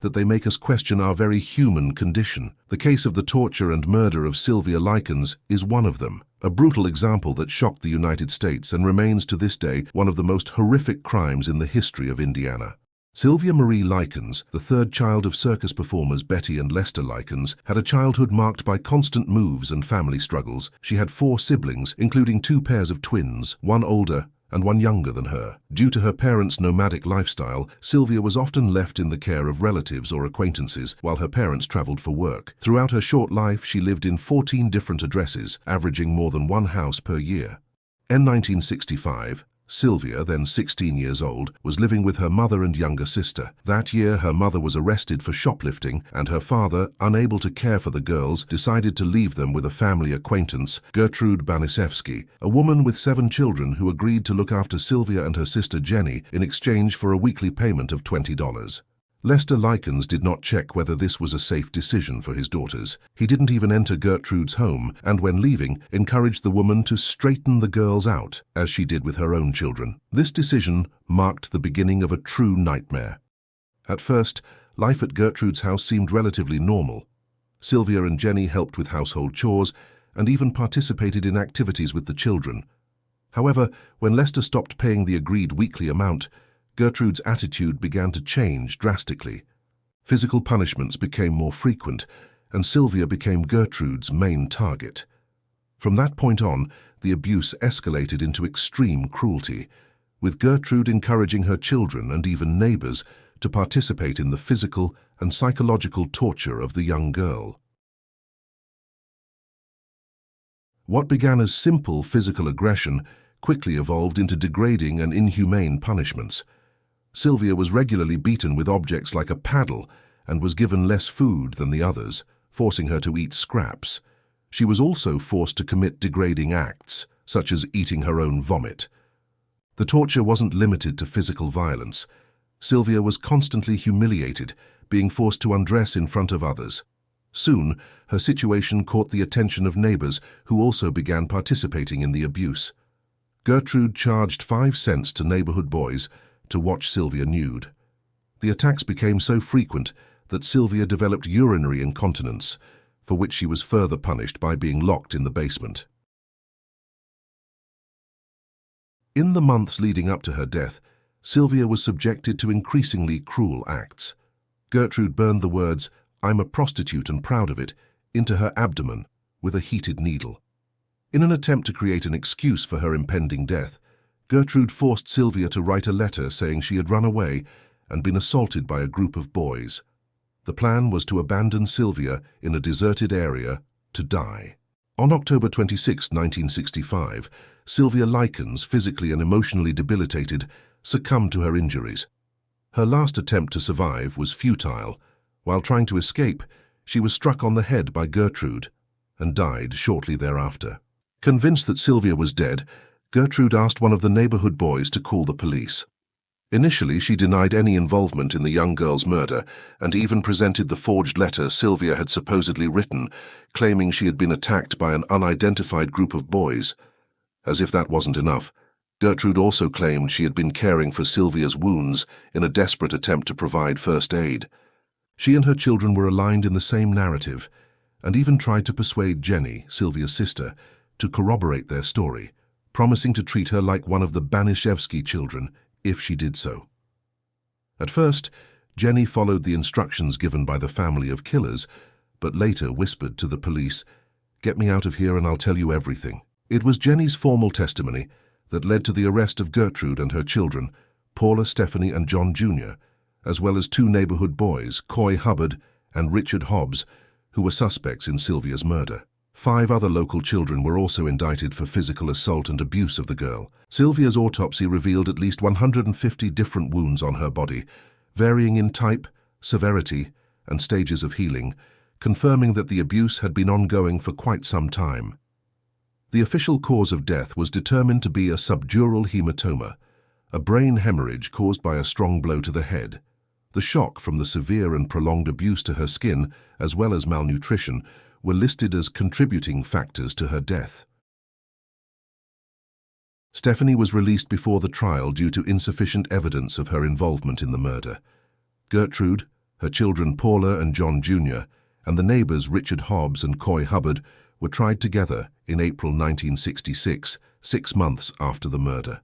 that they make us question our very human condition. The case of the torture and murder of Sylvia Likens is one of them, a brutal example that shocked the United States and remains to this day one of the most horrific crimes in the history of Indiana. Sylvia Marie Likens, the third child of circus performers Betty and Lester Likens, had a childhood marked by constant moves and family struggles. She had 4 siblings, including 2 pairs of twins, one older and one younger than her. Due to her parents' nomadic lifestyle, Sylvia was often left in the care of relatives or acquaintances while her parents traveled for work. Throughout her short life, she lived in 14 different addresses, averaging more than 1 house per year. In 1965, Sylvia, then 16 years old, was living with her mother and younger sister. That year, her mother was arrested for shoplifting, and her father, unable to care for the girls, decided to leave them with a family acquaintance, Gertrude Baniszewski, a woman with 7 children who agreed to look after Sylvia and her sister Jenny in exchange for a weekly payment of $20. Lester Likens did not check whether this was a safe decision for his daughters. He didn't even enter Gertrude's home, and when leaving, encouraged the woman to straighten the girls out, as she did with her own children. This decision marked the beginning of a true nightmare. At first, life at Gertrude's house seemed relatively normal. Sylvia and Jenny helped with household chores and even participated in activities with the children. However, when Lester stopped paying the agreed weekly amount, Gertrude's attitude began to change drastically. Physical punishments became more frequent, and Sylvia became Gertrude's main target. From that point on, the abuse escalated into extreme cruelty, with Gertrude encouraging her children and even neighbors to participate in the physical and psychological torture of the young girl. What began as simple physical aggression quickly evolved into degrading and inhumane punishments. Sylvia was regularly beaten with objects like a paddle and was given less food than the others, forcing her to eat scraps. She was also forced to commit degrading acts, such as eating her own vomit. The torture wasn't limited to physical violence. Sylvia was constantly humiliated, being forced to undress in front of others. Soon, her situation caught the attention of neighbors who also began participating in the abuse. Gertrude charged 5 cents to neighborhood boys to watch Sylvia nude. The attacks became so frequent that Sylvia developed urinary incontinence, for which she was further punished by being locked in the basement. In the months leading up to her death, Sylvia was subjected to increasingly cruel acts. Gertrude burned the words, "I'm a prostitute and proud of it," into her abdomen with a heated needle. In an attempt to create an excuse for her impending death, Gertrude forced Sylvia to write a letter saying she had run away and been assaulted by a group of boys. The plan was to abandon Sylvia in a deserted area to die. On October 26, 1965, Sylvia Likens, physically and emotionally debilitated, succumbed to her injuries. Her last attempt to survive was futile. While trying to escape, she was struck on the head by Gertrude and died shortly thereafter. Convinced that Sylvia was dead, Gertrude asked one of the neighborhood boys to call the police. Initially, she denied any involvement in the young girl's murder and even presented the forged letter Sylvia had supposedly written, claiming she had been attacked by an unidentified group of boys. As if that wasn't enough, Gertrude also claimed she had been caring for Sylvia's wounds in a desperate attempt to provide first aid. She and her children were aligned in the same narrative, and even tried to persuade Jenny, Sylvia's sister, to corroborate their story, promising to treat her like one of the Baniszewski children if she did so. At first, Jenny followed the instructions given by the family of killers, but later whispered to the police, "Get me out of here and I'll tell you everything." It was Jenny's formal testimony that led to the arrest of Gertrude and her children, Paula, Stephanie, and John Jr., as well as 2 neighborhood boys, Coy Hubbard and Richard Hobbs, who were suspects in Sylvia's murder. 5 other local children were also indicted for physical assault and abuse of the girl. Sylvia's autopsy revealed at least 150 different wounds on her body, varying in type, severity, and stages of healing, confirming that the abuse had been ongoing for quite some time. The official cause of death was determined to be a subdural hematoma, a brain hemorrhage caused by a strong blow to the head. The shock from the severe and prolonged abuse to her skin, as well as malnutrition, were listed as contributing factors to her death. Stephanie was released before the trial due to insufficient evidence of her involvement in the murder. Gertrude, Her children Paula and John Jr., and the neighbors Richard Hobbs and Coy Hubbard were tried together in April 1966, 6 months after the murder.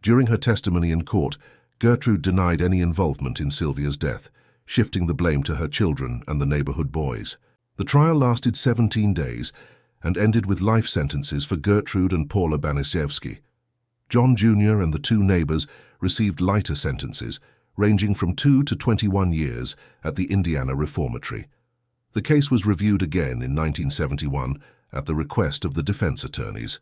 During her testimony in court, Gertrude denied any involvement in Sylvia's death, shifting the blame to her children and the neighborhood boys. The trial lasted 17 days and ended with life sentences for Gertrude and Paula Baniszewski. John Jr. and the 2 neighbors received lighter sentences, ranging from 2 to 21 years at the Indiana Reformatory. The case was reviewed again in 1971 at the request of the defense attorneys.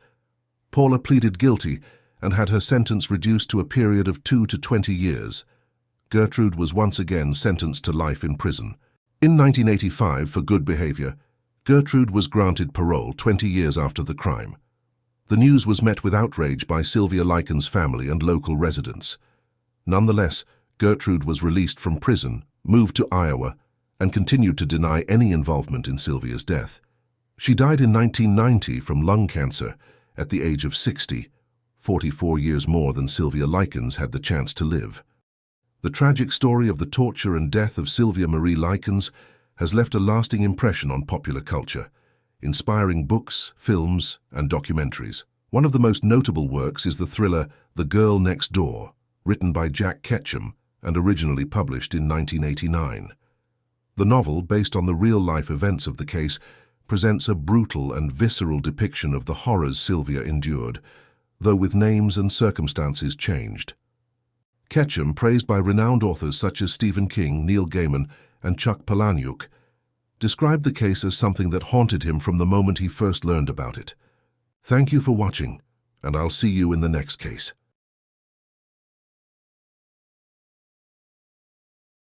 Paula pleaded guilty and had her sentence reduced to a period of 2 to 20 years. Gertrude was once again sentenced to life in prison. In 1985, for good behavior, Gertrude was granted parole 20 years after the crime. The news was met with outrage by Sylvia Likens' family and local residents. Nonetheless, Gertrude was released from prison, moved to Iowa, and continued to deny any involvement in Sylvia's death. She died in 1990 from lung cancer at the age of 60, 44 years more than Sylvia Likens had the chance to live. The tragic story of the torture and death of Sylvia Marie Likens has left a lasting impression on popular culture, inspiring books, films, and documentaries. One of the most notable works is the thriller The Girl Next Door, written by Jack Ketchum and originally published in 1989. The novel, based on the real-life events of the case, presents a brutal and visceral depiction of the horrors Sylvia endured, though with names and circumstances changed. Ketchum, praised by renowned authors such as Stephen King, Neil Gaiman, and Chuck Palahniuk, described the case as something that haunted him from the moment he first learned about it. Thank you for watching, and I'll see you in the next case.